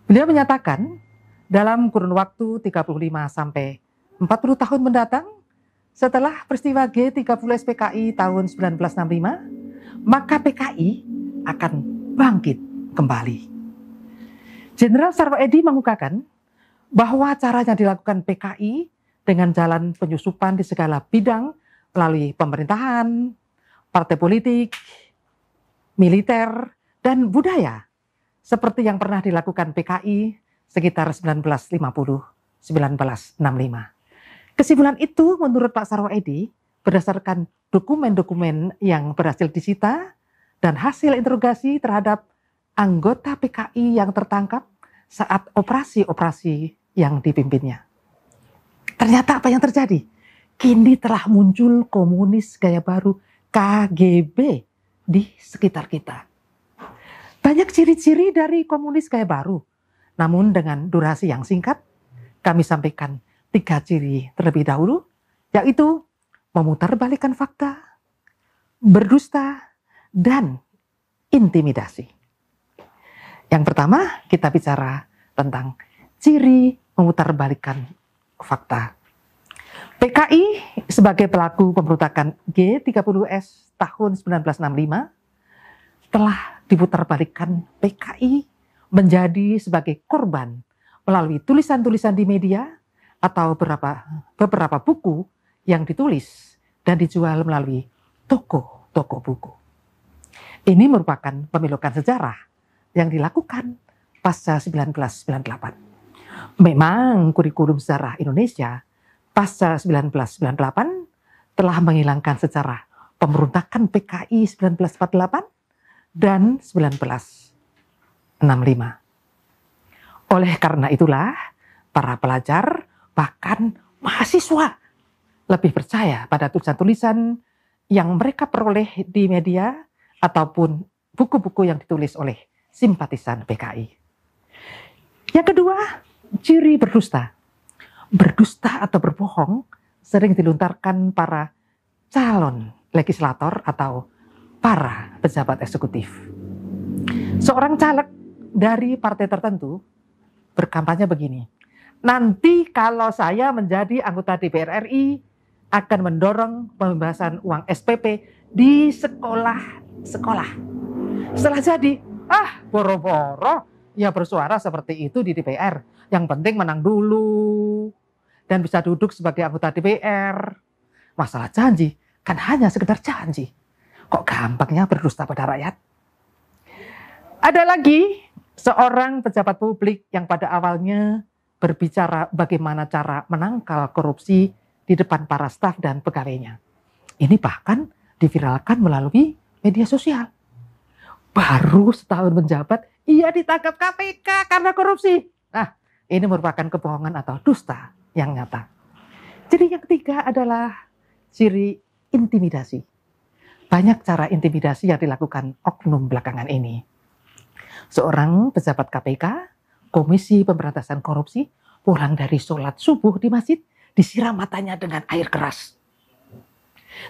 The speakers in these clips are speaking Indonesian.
Beliau menyatakan dalam kurun waktu 35 sampai 40 tahun mendatang, setelah peristiwa G30 SPKI tahun 1965, maka PKI akan bangkit kembali. Jenderal Sarwoedi mengungkapkan bahwa caranya dilakukan PKI dengan jalan penyusupan di segala bidang melalui pemerintahan, partai politik, militer, dan budaya, seperti yang pernah dilakukan PKI sekitar 1950-1965. Kesimpulan itu menurut Pak Sarwoedi berdasarkan dokumen-dokumen yang berhasil disita dan hasil interogasi terhadap anggota PKI yang tertangkap saat operasi-operasi yang dipimpinnya. Ternyata apa yang terjadi? Kini telah muncul komunis gaya baru KGB di sekitar kita. Banyak ciri-ciri dari komunis gaya baru, namun dengan durasi yang singkat, kami sampaikan 3 ciri terlebih dahulu, yaitu memutarbalikkan fakta, berdusta, dan intimidasi. Yang pertama, kita bicara tentang ciri memutarbalikkan fakta. PKI sebagai pelaku pemberontakan G30S tahun 1965 telah diputarbalikkan PKI menjadi sebagai korban melalui tulisan-tulisan di media atau beberapa buku yang ditulis dan dijual melalui toko-toko buku. Ini merupakan pemilokan sejarah yang dilakukan pasca 1998. Memang kurikulum sejarah Indonesia pasca 1998 telah menghilangkan sejarah pemberontakan PKI 1948 dan 1965. Oleh karena itulah, para pelajar, bahkan mahasiswa, lebih percaya pada tulisan-tulisan yang mereka peroleh di media ataupun buku-buku yang ditulis oleh simpatisan PKI. Yang kedua, ciri berdusta. Berdusta atau berbohong sering dilontarkan para calon legislator atau para pejabat eksekutif. Seorang caleg dari partai tertentu berkampanye begini, nanti kalau saya menjadi anggota DPR RI akan mendorong pembebasan uang SPP di sekolah-sekolah. Setelah jadi, boro-boro ya bersuara seperti itu di DPR. Yang penting menang dulu dan bisa duduk sebagai anggota DPR. Masalah janji kan hanya sekedar janji. Kok gampangnya berdusta pada rakyat? Ada lagi seorang pejabat publik yang pada awalnya berbicara bagaimana cara menangkal korupsi di depan para staf dan pegawainya. Ini bahkan diviralkan melalui media sosial. Baru setahun menjabat, ia ditangkap KPK karena korupsi. Nah, ini merupakan kebohongan atau dusta yang nyata. Jadi yang ketiga adalah ciri intimidasi. Banyak cara intimidasi yang dilakukan oknum belakangan ini. Seorang pejabat KPK, Komisi Pemberantasan Korupsi, pulang dari sholat subuh di masjid, disiram matanya dengan air keras.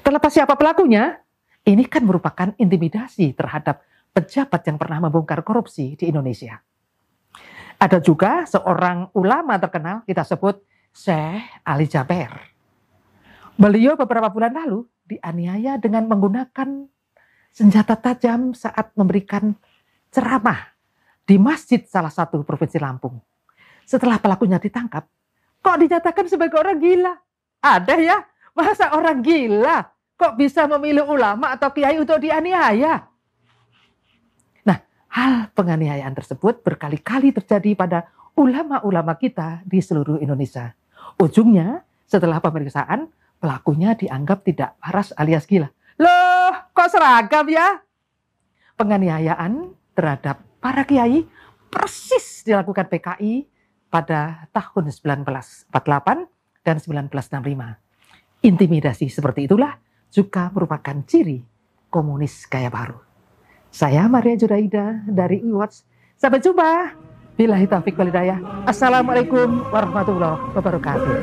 Terlepas siapa pelakunya, ini kan merupakan intimidasi terhadap pejabat yang pernah membongkar korupsi di Indonesia. Ada juga seorang ulama terkenal, kita sebut Syekh Ali Jaber. Beliau beberapa bulan lalu dianiaya dengan menggunakan senjata tajam saat memberikan ceramah di masjid salah satu provinsi Lampung. Setelah pelakunya ditangkap, kok dinyatakan sebagai orang gila? Ada ya? Masa orang gila kok bisa memilih ulama atau kiai untuk dianiaya? Nah, hal penganiayaan tersebut berkali-kali terjadi pada ulama-ulama kita di seluruh Indonesia. Ujungnya, setelah pemeriksaan, pelakunya dianggap tidak waras alias gila. Loh, kok seragam ya? Penganiayaan terhadap para kiai persis dilakukan PKI pada tahun 1948 dan 1965. Intimidasi seperti itulah juga merupakan ciri komunis gaya baru. Saya Maria Juraida dari IWatch. Sampai jumpa. Billahi taufiq wal hidayah. Assalamualaikum warahmatullahi wabarakatuh.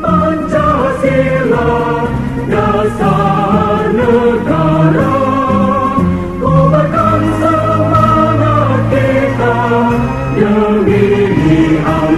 Pancasila dasar negara, kobarkan semangat kita. pilihan